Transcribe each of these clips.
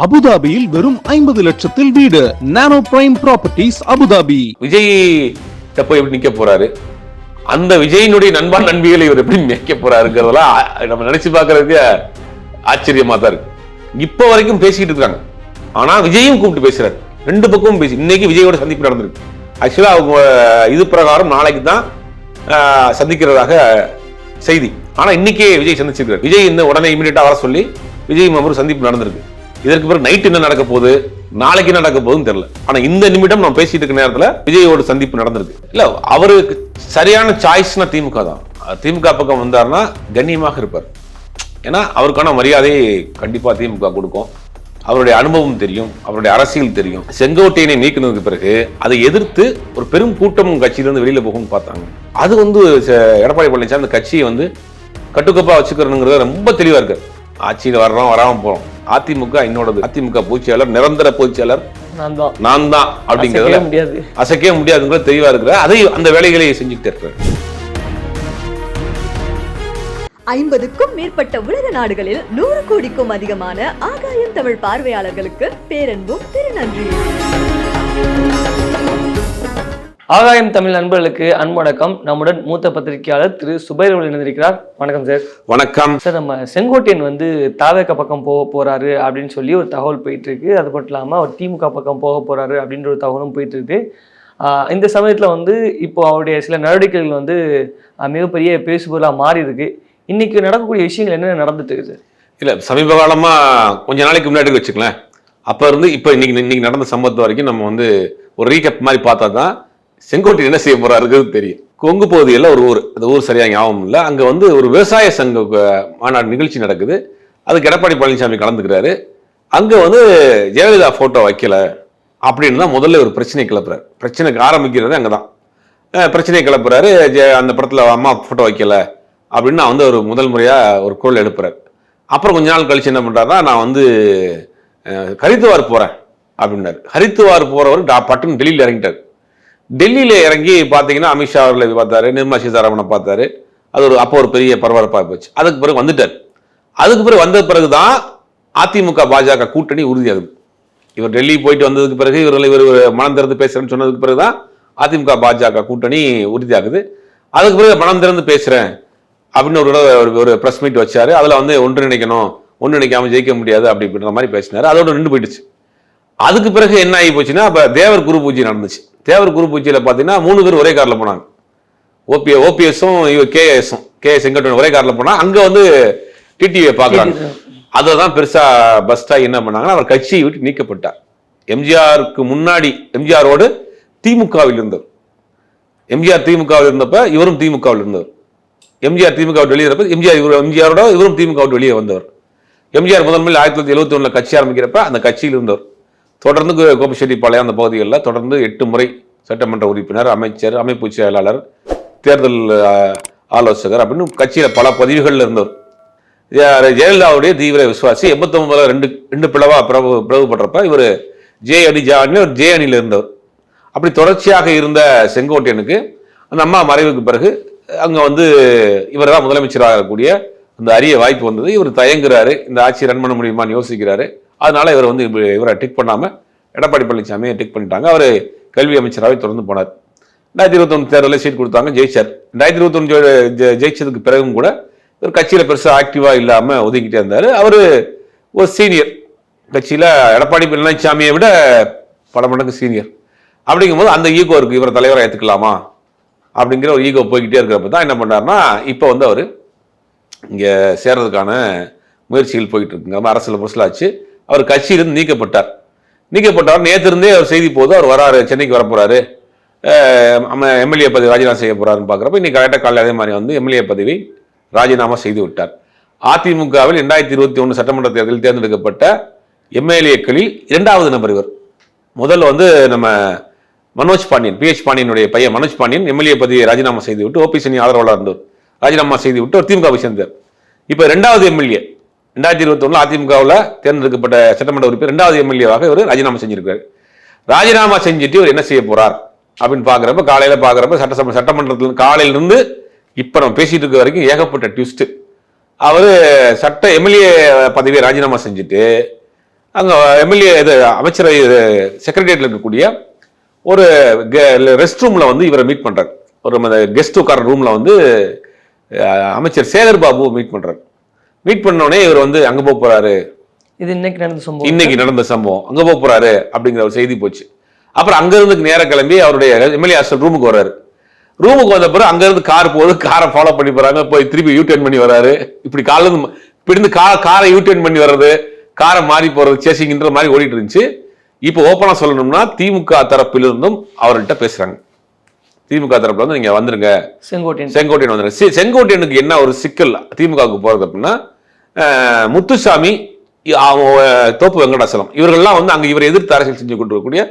அபுதாபியில் வெறும் 50 லட்சத்தில் வீடு. நானோ பிரைம் ப்ராப்பர்ட்டிஸ் அபுதாபி. விஜய் போய் எப்படி நிக்க போறாரு, அந்த விஜயினுடைய நண்பா நண்பிகளை இவர் எப்படி நிக்க போறாருங்கிறதெல்லாம் நம்ம நினைச்சு பாக்குறதுக்கு ஆச்சரியமா தான் இருக்கு. இப்ப வரைக்கும் பேசிட்டு இருக்காங்க. ஆனா விஜயும் கூப்பிட்டு பேசுறாரு, ரெண்டு பக்கமும் பேசி. இன்னைக்கு விஜயோட சந்திப்பு நடந்திருக்கு. ஆக்சுவலா அவங்க இது பிரகாரம் நாளைக்கு தான் சந்திக்கிறதாக செய்தி. ஆனா இன்னைக்கே விஜய் சந்திச்சிருக்காரு. விஜய் இந்த உடனே இமீடியட்டா வர சொல்லி விஜய் அவரு சந்திப்பு நடந்திருக்கு. இதற்கு பிறகு நைட் என்ன நடக்க போகுது, நாளைக்கு நடக்க போகுதுன்னு தெரியல. ஆனா இந்த நிமிடம் நம்ம பேசிட்டு இருக்க நேரத்துல விஜயோட சந்திப்பு நடந்திருக்கு. இல்ல அவருக்கு சரியான சாய்ஸ்னா திமுக தான். திமுக பக்கம் வந்தாருன்னா கண்ணியமாக இருப்பார். ஏன்னா அவருக்கான மரியாதையை கண்டிப்பா திமுக கொடுக்கும். அவருடைய அனுபவம் தெரியும், அவருடைய அரசியல் தெரியும். செங்கோட்டையனை நீக்கினதுக்கு பிறகு அதை எதிர்த்து ஒரு பெரும் கூட்டம் கட்சியிலிருந்து வெளியில போகும்னு பார்த்தாங்க. அது எடப்பாடி பழனிசாமி அந்த கட்சியை கட்டுக்கோப்பா வச்சுக்கிறனுங்கிறத ரொம்ப தெளிவா இருக்கு. ஆட்சியில் வர்றோம் வராம போறோம். அதிமுக என்னோடது. அதிமுக பொதுச்செயலாளர், நிரந்தர பொதுச்செயலாளர் நான் தான் அப்படிங்கிறத அசைக்கவே முடியாதுங்கிற தெளிவா இருக்கிற. அதை அந்த வேலைகளை செஞ்சுட்டு இருக்கிற. 50க்கும் மேற்பட்ட உலக நாடுகளில் 100 கோடிக்கும் அதிகமான ஆகாயம் தமிழ் பார்வையாளர்களுக்கு பேரன்பும் திருநன்றி. ஆகாயம் தமிழ் நண்பர்களுக்கு அன்பு வணக்கம். நம்முடன் மூத்த பத்திரிகையாளர் திரு சுபைர் அவர்கள் இணைந்திருக்கிறார். வணக்கம் சார். வணக்கம் சார். நம்ம செங்கோட்டையன் தாவேக பக்கம் போக போறாரு அப்படின்னு சொல்லி ஒரு தகவல் போயிட்டு இருக்கு. அது மட்டும் இல்லாம அவர் திமுக பக்கம் போக போறாரு அப்படின்ற ஒரு தகவலும் போயிட்டு இருக்கு. இந்த சமயத்துல இப்போ அவருடைய சில நடவடிக்கைகள் மிகப்பெரிய பேசுபொருளா மாறி இருக்கு. இன்னைக்கு நடக்கக்கூடிய விஷயங்கள் என்ன நடந்துட்டு இருக்கு சார்? இல்ல சமீப காலமா கொஞ்ச நாளைக்கு முன்னாடி வச்சுக்கலாம். அப்ப இருந்து இப்ப இன்னைக்கு நடந்த சம்பவத்து வரைக்கும் நம்ம ஒரு ரீகப் மாதிரி பார்த்தா தான் செங்கோட்டையன் என்ன செய்ய போறாருங்கிறது தெரியும். கொங்கு பகுதியில் ஒரு ஊர், அந்த ஊர் சரியா ஞாபகம் இல்லை. அங்க ஒரு விவசாய சங்க மாநாடு நிகழ்ச்சி நடக்குது. அதுக்கு எடப்பாடி பழனிசாமி கலந்துக்கிறாரு. அங்க ஜெயலலிதா போட்டோ வைக்கல அப்படின்னு தான் முதல்ல ஒரு பிரச்சனை கிளப்புறாரு. பிரச்சனைக்கு ஆரம்பிக்கிறது அங்கதான் பிரச்சனையை கிளப்புறாரு. அந்த படத்துல அம்மா போட்டோ வைக்கல அப்படின்னு நான் ஒரு முதல் முறையா ஒரு குரல் எழுப்புறாரு. அப்புறம் கொஞ்ச நாள் கழிச்சு என்ன பண்றாருன்னா, நான் ஹரித்துவார் போறேன் அப்படின்னாரு. ஹரித்துவார் போறவர் பட்டுன்னு டெல்லியில் இறங்கிட்டார். டெல்லியில இறங்கி பார்த்தீங்கன்னா அமித்ஷா அவர்களை பார்த்தாரு, நிர்மலா சீதாராமனை பார்த்தாரு. அது அப்போ ஒரு பெரிய பரபரப்பாக போச்சு. அதுக்கு பிறகு வந்துட்டார். அதுக்கு பிறகு வந்த பிறகுதான் அதிமுக பாஜக கூட்டணி உறுதியாகுது. இவர் டெல்லி போயிட்டு வந்ததுக்கு பிறகு இவர் மனம் திறந்து பேசுறேன்னு சொன்னதுக்கு பிறகுதான் அதிமுக பாஜக கூட்டணி உறுதியாகுது. அதுக்கு பிறகு மனம் திறந்து பேசுறேன் அப்படின்னு ஒரு பிரஸ் மீட் வச்சாரு. அதுல ஒன்றிணைக்கணும், ஒன்றிணைக்காம ஜெயிக்க முடியாது அப்படின்ற மாதிரி பேசினாரு. அதோட நின்று போயிடுச்சு. அதுக்கு பிறகு என்ன ஆகி போச்சுன்னா, அப்ப தேவர் குரு பூஜை நடந்துச்சு. தேவர் குரு பூஜையில பாத்தீங்கன்னா 3 பேர் ஒரே கார்ல போனாங்க. ஓபிஎஸும் கேஎஸும் செங்கோட்டையன் ஒரே கார்ல போனா அங்க டிடிவியை பாக்குறாங்க. அததான் பெருசா பஸ்டா என்ன பண்ணாங்கன்னா, அவர் கட்சியை விட்டு நீக்கப்பட்டார். எம்ஜிஆருக்கு முன்னாடி எம்ஜிஆரோடு திமுகவில் இருந்தவர். எம்ஜிஆர் திமுகவில் இருந்தப்ப இவரும் திமுகவில் இருந்தவர். எம்ஜிஆர் திமுக வெளியேறப்ப எம்ஜிஆரோட இவரும் திமுக வெளியே வந்தவர். எம்ஜிஆர் முதன்மையில் 1971 கட்சி ஆரம்பிக்கிறப்ப அந்த கட்சியில் இருந்தவர். தொடர்ந்து கோபிச்செட்டிப்பாளையம் அந்த பகுதிகளில் தொடர்ந்து 8 முறை சட்டமன்ற உறுப்பினர், அமைச்சர், அமைப்பு செயலாளர், தேர்தல் ஆலோசகர் அப்படின்னு கட்சியில பல பதவிகளில் இருந்தவர். ஜெயலலிதாவுடைய தீவிர விசுவாசி. 89 ரெண்டு பிளவா பிளவுபடுறப்ப இவர் ஜே அணியில் இருந்தவர். அப்படி தொடர்ச்சியாக இருந்த செங்கோட்டையனுக்கு அந்த அம்மா மறைவுக்கு பிறகு அங்க இவர் தான் முதலமைச்சராக இருக்கக்கூடிய அந்த அரிய வாய்ப்பு வந்தது. இவர் தயங்குறாரு, இந்த ஆட்சி ரன் பண்ண முடியுமான்னு யோசிக்கிறாரு. அதனால இவர் இவரை டிக் பண்ணாம எடப்பாடி பழனிசாமியை டிக் பண்ணிட்டாங்க. அவர் கல்வி அமைச்சராகவே தொடர்ந்து போனார். 2021 தேர்தலில் சீட் கொடுத்தாங்க, ஜெயிச்சார். 2021 ஜெயிச்சதுக்கு பிறகும் கூட இவர் கட்சியில பெருசா ஆக்டிவா இல்லாம ஒதுக்கிட்டே இருந்தாரு. அவரு ஒரு சீனியர் கட்சியில, எடப்பாடி பழனிசாமியை விட பல மடங்கு சீனியர். அப்படிங்கும்போது அந்த ஈகோ இருக்கு, இவரை தலைவரை ஏத்துக்கலாமா அப்படிங்கிற ஒரு ஈகோ போய்கிட்டே இருக்கிறப்ப தான் என்ன பண்ணாருன்னா, இப்போ அவரு இங்க சேர்றதுக்கான முயற்சிகள் போயிட்டு இருக்குங்க. அரசியல் புரசலாச்சு. அவர் கட்சியிலிருந்து நீக்கப்பட்டார். நேற்று இருந்தே அவர் செய்தி போது அவர் வராரு, சென்னைக்கு வர போறாரு, எம்எல்ஏ பதவி ராஜினாமா செய்ய போறாருன்னு பாக்குறப்ப இன்னைக்கு கரெக்டாக காலையில் அதே மாதிரி எம்எல்ஏ பதவி ராஜினாமா செய்து விட்டார். அதிமுகவில் 2021 சட்டமன்ற தேர்தலில் தேர்ந்தெடுக்கப்பட்ட எம்எல்ஏக்களில் 2வது நபர் இவர். முதல்ல நம்ம மனோஜ் பாண்டியன், PH பாண்டியனுடைய பையன் மனோஜ் பாண்டியன் எம்எல்ஏ பதவியை ராஜினாமா செய்து விட்டு ஓபிஎஸ் ஆதரவாளர் இருந்தவர். ராஜினாமா செய்து விட்டு ஒரு திமுகவை சேர்ந்தார். இப்ப 2வது எம்எல்ஏ 2021 அதிமுகவில் தேர்ந்தெடுக்கப்பட்ட சட்டமன்ற உறுப்பினர் 2வது எம்எல்ஏவாக இவர் ராஜினாமா செஞ்சிருக்காரு. ராஜினாமா செஞ்சுட்டு இவர் என்ன செய்ய போறார் அப்படின்னு பாக்குறப்ப, காலையில பாக்குறப்ப சட்டமன்றத்தில் காலையிலிருந்து இப்ப நம்ம பேசிட்டு இருக்க வரைக்கும் ஏகப்பட்ட ட்விஸ்ட். அவரு எம்எல்ஏ பதவியை ராஜினாமா செஞ்சுட்டு அங்கே எம்எல்ஏ இது அமைச்சரவை செக்ரட்டரியேட்டில் இருக்கக்கூடிய ஒரு ரெஸ்ட் ரூமில் வந்து இவரை மீட் பண்ணுறாரு. ஒரு கெஸ்ட் உட்கார ரூமில் வந்து அமைச்சர் சேகர் பாபு மீட் பண்ணுறாரு. மீட் பண்ணோடனே இவர் வந்து அங்கே போக போகிறாரு, இது இன்னைக்கு நடந்த சம்பவம் அங்கே போக போகிறாரு அப்படிங்கிற ஒரு செய்தி போச்சு. அப்புறம் அங்கேருந்து நேரம் கிளம்பி அவருடைய எம்எல்ஏ ஹாஸ்டல் ரூமுக்கு வர்றாரு. ரூமுக்கு வந்த பிறகு அங்கேருந்து கார் போகுது, காரை ஃபாலோ பண்ணி போகிறாங்க, போய் திருப்பி யூடர்ன் பண்ணி வர்றாரு. இப்படி காலிலிருந்து பிடிந்து காரை யூடர்ன் பண்ணி வர்றது, காரை மாறி போகிறது, சேசிங்கிற மாதிரி ஓடிட்டு இருந்துச்சு. இப்போ ஓப்பனாக சொல்லணும்னா திமுக தரப்பிலிருந்தும் அவர்கிட்ட பேசுகிறாங்க. திமுக தரப்புல வந்து நீங்கள் வந்துருங்க, செங்கோட்டையன் வந்துருங்க. செங்கோட்டையனுக்கு என்ன ஒரு சிக்கல் திமுகவுக்கு போகிறது அப்படின்னா, முத்துசாமி, தோப்பு வெங்கடாசலம் இவர்கள்லாம் வந்து அங்கே இவரை எதிர்த்து அரசியல் செஞ்சு கொண்டிருக்கக்கூடிய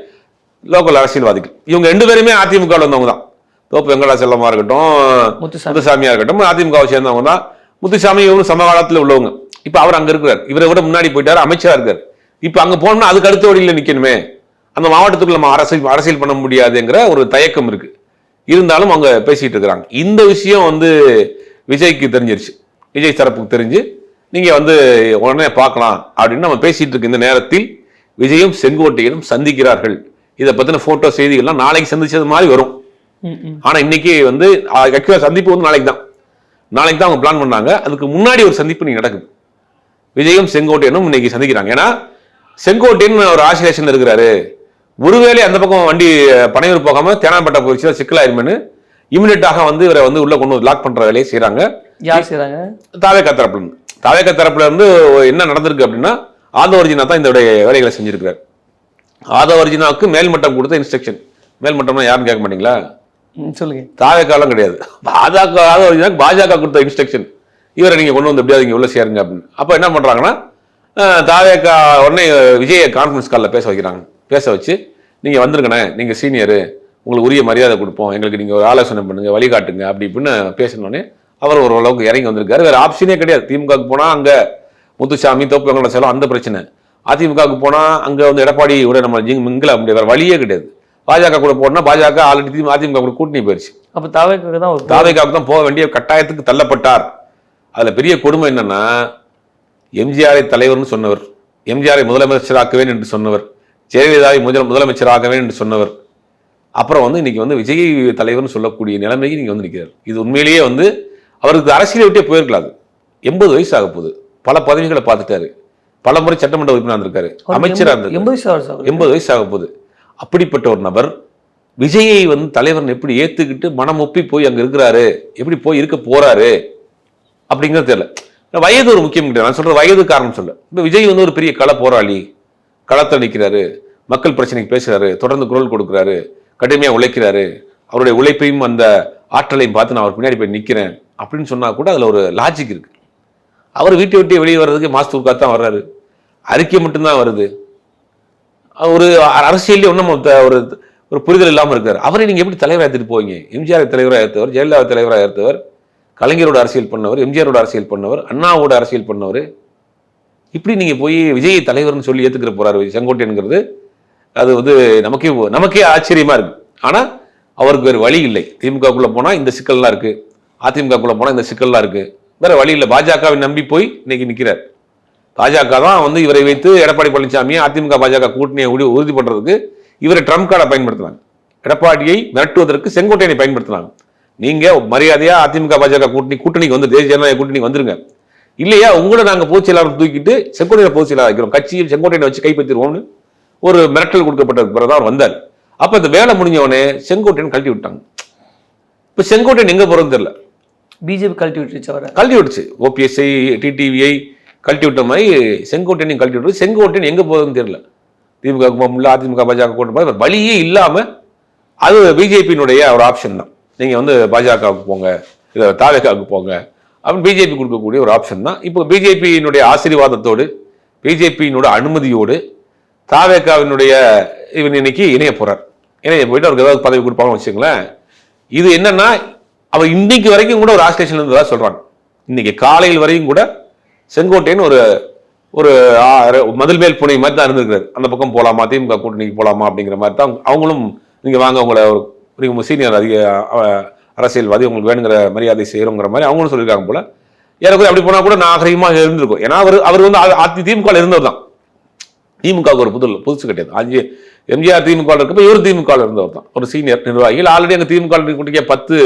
லோக்கல் அரசியல்வாதிகள். இவங்க 2 பேருமே அதிமுக வந்தவங்க தான். தோப்பு வெங்கடாசலமா இருக்கட்டும், முத்துசாமியா இருக்கட்டும், அதிமுகவை சேர்ந்தவங்க தான். முத்துசாமி இவரும் சமகாலத்தில் உள்ளவங்க. இப்ப அவர் அங்க இருக்கிறார், இவரை விட முன்னாடி போயிட்டாரு, அமைச்சரா இருக்காரு. இப்ப அங்க போனோம்னா அதுக்கு அடுத்த வழியில நிக்கணுமே, அந்த மாவட்டத்துக்குள்ள நம்ம அரசியல் பண்ண முடியாதுங்கிற ஒரு தயக்கம் இருக்கு. இருந்தாலும் அவங்க பேசிட்டு இருக்கிறாங்க. இந்த விஷயம் வந்து விஜய்க்கு தெரிஞ்சிருச்சு, விஜய் தரப்புக்கு தெரிஞ்சு நீங்க வந்து உடனே பார்க்கலாம் அப்படின்னு நம்ம பேசிட்டு இருக்க இந்த நேரத்தில் விஜயும் செங்கோட்டையனும் சந்திக்கிறார்கள். இதை பத்தின போட்டோ செய்திகள்லாம் நாளைக்கு சந்திச்சது மாதிரி வரும். ஆனா இன்னைக்கு வந்து சந்திப்பு வந்து நாளைக்கு தான் அவங்க பிளான் பண்ணாங்க. அதுக்கு முன்னாடி ஒரு சந்திப்பு நீங்க நடக்குது. விஜயும் செங்கோட்டையனும் இன்னைக்கு சந்திக்கிறாங்க. ஏன்னா செங்கோட்டையன் ஒரு ஆசிலேஷன் இருக்கிறாரு. ஒருவேளை அந்த பக்கம் வண்டி பனையூர் போகாம தேனாம்பேட்டை போயிடுச்சு சிக்கலாயிருமேனு இமிடியட்டாக வந்து இவரை வந்து உள்ள கொண்டு லாக் பண்ற வேலையை செய்யறாங்க. யார் செய்யறாங்க? தாவேகா தரப்புல இருந்து என்ன நடந்திருக்கு அப்படின்னா, ஆதவர்ஜினா தான் இந்த வேலைகளை செஞ்சிருக்கிறார். ஆதவர்ஜினாவுக்கு மேல்மட்டம் கொடுத்த இன்ஸ்ட்ரக்ஷன். மேல்மட்டம்னா யாருன்னு கேட்க மாட்டீங்களா? சொல்லுங்க. தாவேக்காலாம் கிடையாது, பாஜக கொடுத்த இன்ஸ்ட்ரக்ஷன். இவரை நீங்க கொண்டு வந்து எப்படியாவது இங்க உள்ள சேருங்க அப்படின்னு. அப்ப என்ன பண்றாங்கன்னா, தாவேக்கா உடனே விஜய கான்ஃபரன்ஸ் காலில் பேச வச்சு நீங்க வந்துருக்கண்ணே, நீங்க சீனியரு, உங்களுக்கு உரிய மரியாதை கொடுப்போம், எங்களுக்கு நீங்க ஒரு ஆலோசனை பண்ணுங்க, வழிகாட்டுங்க அப்படி இப்படின்னு பேசணுன்னே அவர் ஓரளவுக்கு இறங்கி வந்திருக்காரு. வேற ஆப்ஷனே கிடையாது. திமுகவுக்கு போனா அங்க முத்துசாமி, தோப்பு வெங்கடாசலம் அந்த பிரச்சனை. அதிமுகவுக்கு போனா அங்க வந்து எடப்பாடியோட நம்ம மிங்கல முடியாது, வேற வழியே கிடையாது. பாஜக கூட போனா பாஜக ஆல்ரெடி அதிமுக கூட கூட்டணி போயிருச்சு. அப்ப தாவேக்காவுக்கு தான் போக வேண்டிய கட்டாயத்துக்கு தள்ளப்பட்டார். அதுல பெரிய கொடுமை என்னன்னா, எம்ஜிஆரை தலைவர்னு சொன்னவர், எம்ஜிஆரை முதலமைச்சராக்குவேன் என்று சொன்னவர், ஜெயலலிதாவை முதலமைச்சராகவேன் என்று சொன்னவர், அப்புறம் வந்து இன்னைக்கு வந்து விஜய் தலைவர்னு சொல்லக்கூடிய நிலைமைக்கு நீங்க வந்து நிற்கிறார். இது உண்மையிலேயே வந்து அவருக்கு அரசியலை விட்டே போயிருக்கலாது. 80 வயசு ஆக போகுது, பல பதவிகளை பார்த்துட்டாரு, பல முறை சட்டமன்ற உறுப்பினர் இருக்காரு, அமைச்சரா இருந்திருக்காரு, 80 வயசு ஆக போகுது. அப்படிப்பட்ட ஒரு நபர் விஜயை வந்து தலைவர் எப்படி ஏத்துக்கிட்டு மனம் ஒப்பி போய் அங்க இருக்கிறாரு, எப்படி போய் இருக்க போறாரு அப்படிங்கிறது தெரியல. வயது ஒரு முக்கியம் கிடையாது, நான் சொல்ற வயது காரணம் சொல்ல. இப்ப விஜய் வந்து ஒரு பெரிய கள போராளி, களத்தில் நிற்கிறாரு, மக்கள் பிரச்சனைக்கு பேசுறாரு, தொடர்ந்து குரல் கொடுக்குறாரு, கடுமையா உழைக்கிறாரு. அவருடைய உழைப்பையும் அந்த ஆற்றலையும் பார்த்து நான் அவர் பின்னாடி போய் நிற்கிறேன் அப்படின்னு சொன்னா கூட அதுல ஒரு லாஜிக் இருக்கு. அவர் வீட்டை விட்டு வெளியே வர்றதுக்கு மாசத்துக்கு தான் வர்றாரு, அறிக்கை மட்டும்தான் வருது. ஒரு அரசியலே ஒன்றும் ஒரு புரிதல் இல்லாமல் இருக்காரு. அவரை நீங்க எப்படி தலைவராக எடுத்துட்டு போவீங்க? எம்ஜிஆர் தலைவராக எடுத்தவர், ஜெயலலிதா தலைவராக எடுத்தவர், கலைஞரோட அரசியல் பண்ணவர், எம்ஜிஆரோட அரசியல் பண்ணவர், அண்ணாவோட அரசியல் பண்ணவர். இப்படி நீங்க போய் விஜய் தலைவர்னு சொல்லி ஏத்துக்கிற போறாரு செங்கோட்டையன்கிறது, அது வந்து நமக்கே ஆச்சரியமா இருக்கு. ஆனா அவருக்கு வேறு வழி இல்லை. திமுகக்குள்ள போனா இந்த சிக்கல்லாம் இருக்கு, அதிமுகக்குள்ள போனா இந்த சிக்கல்லாம் இருக்கு, வேற வழி இல்லை. பாஜகவை நம்பி போய் இன்னைக்கு நிற்கிறார். பாஜக தான் வந்து இவரை வைத்து எடப்பாடி பழனிசாமியை அதிமுக பாஜக கூட்டணியை உறுதி பண்றதுக்கு இவரை ட்ரம்ப் கார்டை பயன்படுத்தினாங்க. எடப்பாடியை மிரட்டுவதற்கு செங்கோட்டையனை பயன்படுத்தினாங்க. நீங்க மரியாதையா அதிமுக பாஜக கூட்டணிக்கு வந்து தேசிய ஜனநாயக கூட்டணிக்கு வந்துருங்க, இல்லையா உங்களை நாங்க பொதுச் செயலாளர் தூக்கிட்டு செங்கோட்டையனை பொதுச் செயலாளர் வைக்கிறோம், கட்சியில் செங்கோட்டையனை வச்சு கைப்பற்றிடுவோம்னு ஒரு மிரட்டல் கொடுக்கப்பட்ட பிறகு அவர் வந்தார். அப்ப இந்த வேலை முடிஞ்சவனே செங்கோட்டையன் கழட்டி விட்டாங்க. இப்ப செங்கோட்டையன் எங்க போறதுன்னு தெரியல. பிஜேபி கழட்டி விட்டுச்சு. ஓபிஎஸ்ஐ, டிடிவிஐ கழட்டி விட்ட மாதிரி செங்கோட்டையனையும் கழட்டி விட்டு செங்கோட்டையன் எங்க போகுதுன்னு தெரியல. திமுக போக முடியல, அதிமுக பாஜக கூட்ட வழியே இல்லாம அது பிஜேபியினுடைய ஒரு ஆப்ஷன் தான். நீங்க வந்து பாஜகவுக்கு போங்க, இல்லை தாவேகாவுக்கு போங்க அப்படின்னு பிஜேபி கொடுக்கக்கூடிய ஒரு ஆப்ஷன் தான். இப்போ பிஜேபியினுடைய ஆசீர்வாதத்தோடு, பிஜேபியினுடைய அனுமதியோடு தாவேகாவினுடைய இவன் இன்னைக்கு இணைய போறார். இணைய போயிட்டு அவருக்கு ஏதாவது பதவி கொடுப்பாங்கன்னு வச்சுங்களேன். இது என்னன்னா, அவர் இன்னைக்கு வரைக்கும் கூட ஒரு ஆஸ்லேஷன் இருந்ததா சொல்றாங்க. இன்னைக்கு காலையில் வரையும் கூட செங்கோட்டையன் ஒரு மதில் மேல் புனை மாதிரி தான் இருந்திருக்காரு. அந்த பக்கம் போலாமா, திமுக கூட்டணிக்கு போலாமா அப்படிங்கிற மாதிரி தான் அவங்களும், நீங்க வாங்க உங்களை ஒரு சீனியர் அதிக அரசியல்வாதி, உங்களுக்கு வேணுங்கிற மரியாதை செய்யறோங்கிற மாதிரி அவங்களும் சொல்லியிருக்காங்க போல. எனக்கு அப்படி போனா கூட நாகரிகமாக இருந்திருக்கும். ஏன்னா அவர் வந்து திமுக இருந்தவர் தான். திமுகவுக்கு ஒரு புதுசு கிடையாது. எம்ஜிஆர் திமுக இருக்கப்ப இவர் திமுக இருந்தவர் தான், ஒரு சீனியர் நிர்வாகிகள். ஆல்ரெடி அங்கே திமுக 10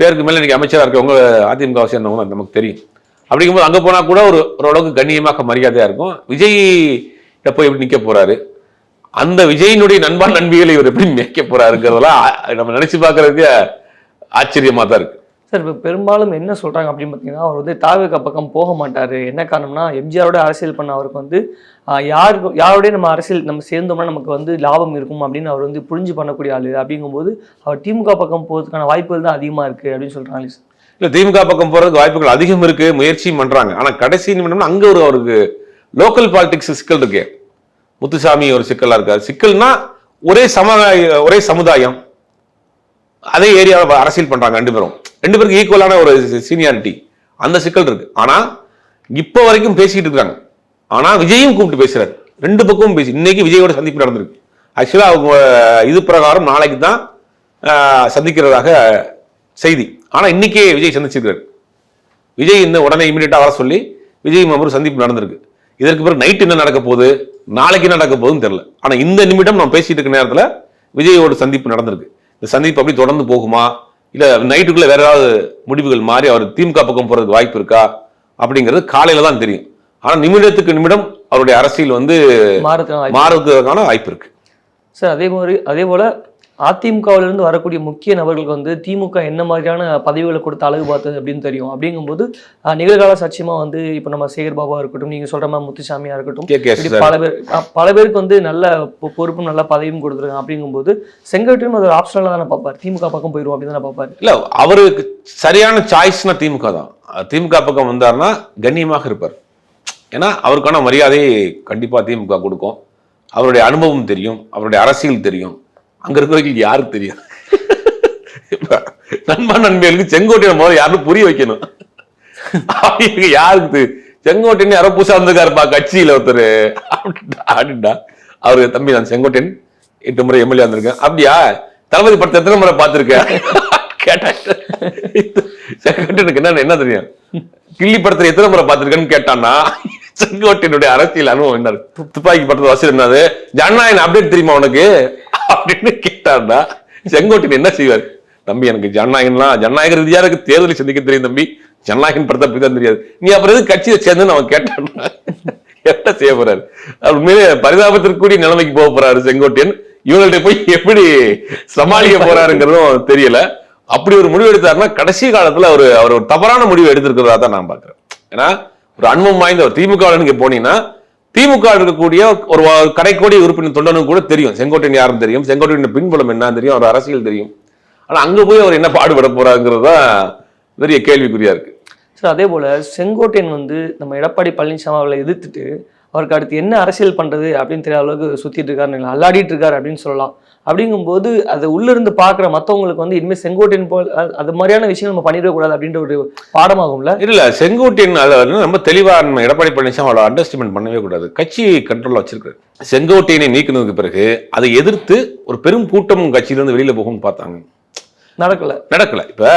பேருக்கு மேலே இன்னைக்கு அமைச்சராக இருக்கவங்க அதிமுக சேர்ந்தவங்க நமக்கு தெரியும். அப்படிங்கும்போது அங்கே போனால் கூட ஓரளவுக்கு கண்ணியமாக மரியாதையாக இருக்கும். விஜய் எப்போ எப்படி நிற்க போறாரு, அந்த விஜயினுடைய நண்பா நண்பிகளை இவர் எப்படி மேய்க்க போறாருங்கிறதெல்லாம் நம்ம நினைச்சு பார்க்கறதுக்கு ஆச்சரியமா தான் இருக்கு. சார் இப்போ பெரும்பாலும் என்ன சொல்றாங்க அப்படின்னு பார்த்தீங்கன்னா, அவர் வந்து தாவேக பக்கம் போக மாட்டாரு. என்ன காரணம்னா, எம்ஜிஆரோட அரசியல் பண்ண அவருக்கு வந்து யாரோடய நம்ம அரசியல் நம்ம சேர்ந்தோம்னா நமக்கு வந்து லாபம் இருக்கும் அப்படின்னு அவர் வந்து புரிஞ்சு பண்ணக்கூடிய ஆளு. அப்படிங்கும்போது அவர் திமுக பக்கம் போகிறதுக்கான வாய்ப்புகள் தான் அதிகமா இருக்கு அப்படின்னு சொல்றாங்க. இல்ல, திமுக பக்கம் போறதுக்கு வாய்ப்புகள் அதிகம் இருக்கு, முயற்சியும் பண்றாங்க. ஆனா கடைசி நிமிடம் அங்க அவருக்கு லோக்கல் பாலிடிக்ஸ் சிக்கல் இருக்கு. முத்துசாமி ஒரு சிக்கலா இருக்காரு. சிக்கல்னா ஒரே சமுதாயம், அதே ஏரியாவில் அரசியல் பண்றாங்க ரெண்டு பேருக்கு ஈக்குவலான ஒரு சீனியாரிட்டி, அந்த சிக்கல் இருக்கு. ஆனா இப்ப வரைக்கும் பேசிட்டு இருக்காங்க. ஆனா விஜயும் கூப்பிட்டு பேசுறாரு, ரெண்டு பக்கமும் பேசி. இன்னைக்கு விஜயோட சந்திப்பு நடந்திருக்கு. ஆக்சுவலா அவங்க இது பிரகாரம் நாளைக்கு தான் சந்திக்கிறதாக செய்தி. ஆனா இன்னைக்கே விஜய் சந்திச்சிருக்காரு. விஜய் இந்த உடனே இமீடியட்டா வர சொல்லி விஜய் அவரும் சந்திப்பு நடந்திருக்கு. இதற்கு பிறகு நைட் என்ன நடக்க போகுது, நாளைக்கு என்ன நடக்க போகுதுன்னு தெரியல. ஆனா இந்த நிமிடம் நம்ம பேசிட்டு இருக்க நேரத்துல விஜயோட சந்திப்பு நடந்திருக்கு. இந்த சந்திப்பு அப்படி தொடர்ந்து போகுமா, இல்ல நைட்டுக்குள்ள வேற ஏதாவது முடிவுகள் மாறி அவர் திமுக பக்கம் போறதுக்கு வாய்ப்பு இருக்கா அப்படிங்கிறது காலையில தான் தெரியும். ஆனா நிமிடத்துக்கு நிமிடம் அவருடைய அரசியல் வந்து மாறுவதற்கான வாய்ப்பு இருக்கு சார். அதே போல அதிமுகவிலிருந்து வரக்கூடிய முக்கிய நபர்களுக்கு வந்து திமுக என்ன மாதிரியான பதவிகளை கொடுத்து அழகு பார்த்தது அப்படின்னு தெரியும். அப்படிங்கும்போது நிகழ்கால சாட்சியமா வந்து இப்போ நம்ம சேகர் பாபா இருக்கட்டும், நீங்க சொல்ற மாதிரி முத்துசாமியா இருக்கட்டும், பல பேருக்கு வந்து நல்ல பொறுப்பும் நல்ல பதவியும் கொடுத்துருக்காங்க. அப்படிங்கும்போது செங்கோட்டையன் அது ஆப்ஷனலா தானே பார்ப்பார், திமுக பக்கம் போயிடும் அப்படின்னு தானே பார்ப்பாரு. இல்ல, அவருக்கு சரியான சாய்ஸ்னா திமுக தான். திமுக பக்கம் வந்தாருன்னா கண்ணியமாக இருப்பார். ஏன்னா அவருக்கான மரியாதையை கண்டிப்பா திமுக கொடுக்கும். அவருடைய அனுபவம் தெரியும், அவருடைய அரசியல் தெரியும். அங்க இருக்கிறவங்களுக்கு யாருக்கு தெரியும்? நண்பா நண்பிகளுக்கு செங்கோட்டையன் முதல்ல யாரும் புரிய வைக்கணும். யாருக்கு செங்கோட்டையன் யாரோ புதுசா வந்திருக்காருப்பா கட்சியில ஒருத்தர் அப்படின்டா. அவரு தம்பி நான் செங்கோட்டையன் 8 முறை எம்எல்ஏ வந்திருக்கேன். அப்படியா, தளபதி படத்தை எத்தனை முறை பார்த்திருக்கேன் கேட்டா, செங்கோட்டையனுக்கு என்ன தெரியும், கிள்ளி படத்துல எத்தனை முறை பார்த்திருக்கேன்னு கேட்டான்னா செங்கோட்டையனுடைய அரசியல் அனுபவம் என்ன, துப்பாக்கி படத்துல வசதி என்னது, ஜனநாயகன் அப்டேட் தெரியுமா உனக்கு அப்படின்னு கேட்டாருன்னா செங்கோட்டையன் என்ன செய்வார்? தம்பி எனக்கு ஜனநாயக ரீதியா இருக்கு, தேர்தலை சந்திக்க தெரியும் தம்பி, ஜனநாயகன் படத்தை அப்படிதான் தெரியாது, நீ அப்புறம் எது கட்சியை சேர்ந்து அவன் கேட்டான்னா என்ன செய்ய போறாரு? உண்மையிலே பரிதாபத்திற்குரிய நிலைமைக்கு போக போறாரு செங்கோட்டையன். இவங்கள்ட்ட போய் எப்படி சமாளிக்க போறாருங்கிறதும் தெரியல. அப்படி ஒரு முடிவு எடுத்தாருன்னா கடைசி காலத்துல அவர் ஒரு தவறான முடிவு எடுத்திருக்கிறதா தான் நான் பாக்குறேன். ஏன்னா ஒரு அனுபவம் வாய்ந்த ஒரு திமுக நீங்க போனீங்கன்னா திமுக இருக்கக்கூடிய ஒரு கடைக்கோடி உறுப்பினர் தொண்டனுக்கு கூட தெரியும் செங்கோட்டையன் யாரும் தெரியும், செங்கோட்டையன் பின்புலம் என்ன தெரியும், அவர் அரசியல் தெரியும். ஆனா அங்க போய் அவர் என்ன பாடுபட போறாங்கிறது தான் பெரிய கேள்விக்குறியா இருக்கு. சார் அதே போல செங்கோட்டையன் வந்து நம்ம எடப்பாடி பழனிசாமி அவர்களை எதிர்த்துட்டு அவருக்கு அடுத்து என்ன அரசியல் பண்றது அப்படின்னு தெரியாத அளவுக்கு சுத்திட்டு இருக்காரு, அல்லாடிட்டு இருக்காரு அப்படின்னு சொல்லலாம். அப்படிங்கும்போது அதை உள்ள இருந்து பாக்குற மத்தவங்களுக்கு வந்து இனிமேல் செங்கோட்டையன் போல் அது மாதிரியான விஷயம் நம்ம பண்ணிடக்கூடாது அப்படின்ற ஒரு பாடமாகும்ல. இல்ல, செங்கோட்டையன் ரொம்ப தெளிவா நம்ம எடப்பாடி பழனிசாமி அவ்வளவு அண்டர்ஸ்டாண்ட் பண்ணவே கூடாது. கட்சி கண்ட்ரோல்ல வச்சிருக்காரு. செங்கோட்டையனை நீக்கினதுக்கு பிறகு அதை எதிர்த்து ஒரு பெரும் கூட்டம் கட்சியிலிருந்து வெளியில போகும்னு பார்த்தாங்க, நடக்கல. இப்ப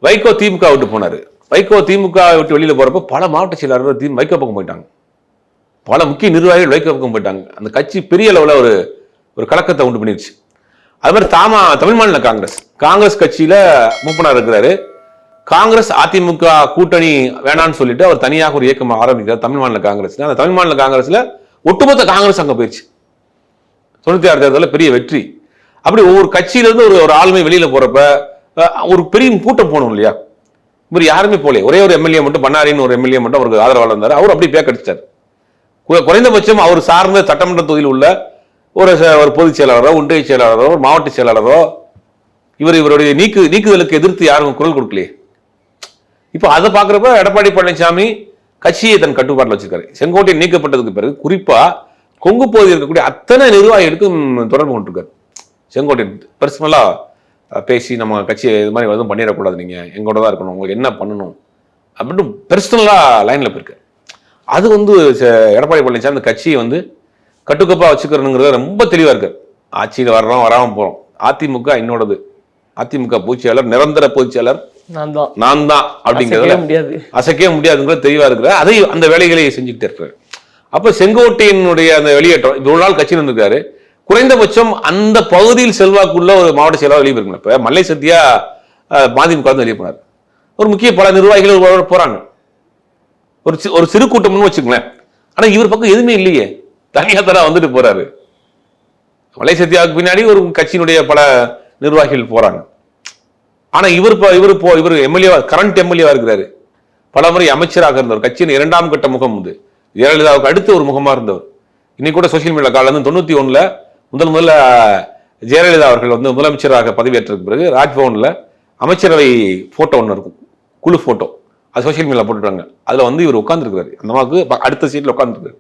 வைகோ திமுக விட்டு போனாரு. வைகோ திமுக விட்டு வெளியில போறப்ப பல மாவட்ட செயலாளர்கள் வைகோ பக்கம் போயிட்டாங்க, பல முக்கிய நிர்வாகிகள் வைகோ பக்கம் போயிட்டாங்க. அந்த கட்சி பெரிய அளவுல ஒரு கலக்கத்தை உண்டு பண்ணிருச்சு. அது மாதிரி தமிழ் மாநில காங்கிரஸ் கட்சியில மூப்பனார் இருக்கிறாரு. காங்கிரஸ் அதிமுக கூட்டணி வேணான்னு சொல்லிட்டு அவர் தனியாக ஒரு இயக்கம் ஆரம்பிக்கிறார் தமிழ் மாநில காங்கிரஸ். அந்த தமிழ் மாநில காங்கிரஸ்ல ஒட்டுமொத்த காங்கிரஸ் அங்க போயிடுச்சு. 96 தேர்தலில் பெரிய வெற்றி. அப்படி ஒவ்வொரு கட்சியிலிருந்து ஒரு ஆளுமை வெளியில போறப்ப ஒரு பெரிய கூட்டம் போகணும் இல்லையா? இவர் யாருமே போல, ஒரே ஒரு எம்எல்ஏ மட்டும், பண்ணாரின்னு ஒரு எம்எல்ஏ மட்டும் அவருக்கு ஆதரவாளர் இருந்தார். அவர் அப்படி பேக்கடிச்சிட்டார். குறைந்தபட்சம் அவர் சார்ந்த சட்டமன்ற தொகுதியில் உள்ள ஒரு பொதுச் செயலாளரோ, ஒன்றிய செயலாளரோ, ஒரு மாவட்ட செயலாளரோ இவருடைய நீக்குதலுக்கு எதிர்த்து யாரும் குரல் கொடுக்கலையே. இப்போ அதை பார்க்குறப்ப எடப்பாடி பழனிசாமி கட்சியை தன் கட்டுப்பாட்டில் வச்சிருக்காரு. செங்கோட்டையன் நீக்கப்பட்டதுக்கு பிறகு குறிப்பா கொங்கு பகுதியில் இருக்கக்கூடிய அத்தனை நிர்வாகிகளுக்கும் தொடர்பு கொண்டிருக்காரு. செங்கோட்டையன் பர்சனலா பேசி நம்ம கட்சியை இது மாதிரி எதுவும் பண்ணிடக்கூடாது, நீங்க எங்கூட தான் இருக்கணும், உங்களுக்கு என்ன பண்ணணும் அப்படின்னு பர்சனலா லைன்ல போயிருக்காரு. அது எடப்பாடி பழனிசாமி அந்த கட்சியை கட்டுக்கோப்பா வச்சுக்கிறனுங்கிறத ரொம்ப தெளிவா இருக்காரு. ஆட்சியில் வர்றோம் வராம போறோம், அதிமுக என்னோடது, அதிமுக பொதுச்செயலாளர் நிரந்தர பொதுச்செயலாளர் நான் தான் அப்படிங்கிறத அசைக்கவே முடியாதுங்கிறத தெளிவா இருக்கிற அதை அந்த வேலைகளை செஞ்சுக்கிட்டே இருக்கிறார். அப்ப செங்கோட்டையனுடைய அந்த வெளியேற்றம் இவ்வளவு நாள் கட்சியில் இருந்திருக்காரு, குறைந்தபட்சம் அந்த பகுதியில் செல்வாக்குள்ள ஒரு மாவட்ட செயலாளர் வெளியே போயிருக்கணும். இப்ப மல்லை சத்யா மதிமுக வெளியே போனார். ஒரு முக்கிய பல நிர்வாகிகள் போறாங்க, ஒரு சிறு கூட்டம்னு வச்சுக்கங்களேன். ஆனா இவர் பக்கம் எதுவுமே இல்லையே, தனியா தர வந்துட்டு போறாரு. மல்லை சத்யாவுக்கு பின்னாடி ஒரு கட்சியினுடைய பல நிர்வாகிகள் போறாங்க. ஆனா இவர் எம்எல்ஏ, கரண்ட் எம்எல்ஏவா இருக்கிறாரு, பல முறை அமைச்சராக இருந்தவர், கட்சியின் 2ஆம் கட்ட முகம் வந்து ஜெயலலிதாவுக்கு அடுத்து ஒரு முகமா இருந்தவர். இன்னைக்கு கூட சோசியல் மீடியா கால 91 முதல்ல ஜெயலலிதா அவர்கள் வந்து முதலமைச்சராக பதவியேற்றதுக்கு பிறகு ராஜ்பவன்ல அமைச்சரவை போட்டோ ஒன்று இருக்கும், குழு போட்டோ, அது சோசியல் மீடியா போட்டுட்டாங்க. அதுல வந்து இவர் உட்கார்ந்துருக்காரு, அந்த மாதிரி அடுத்த சீட்ல உட்கார்ந்துருக்காரு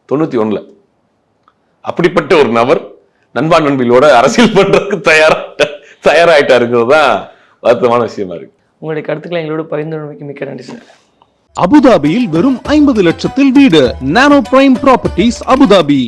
91. அப்படிப்பட்ட ஒரு நபர் நண்பா நண்பிகளோட அரசியல் பண்றதுக்கு தயாராயிட்டாருங்கிறது தான் வருத்தமான விஷயமா இருக்கு. உங்களுடைய கருத்துக்களை எங்களோட பகிர்ந்து மிக்க நன்றி சார். அபுதாபியில் வெறும் 50 லட்சத்தில் வீடு. நானோ பிரைம் ப்ராப்பர்ட்டிஸ் அபுதாபி.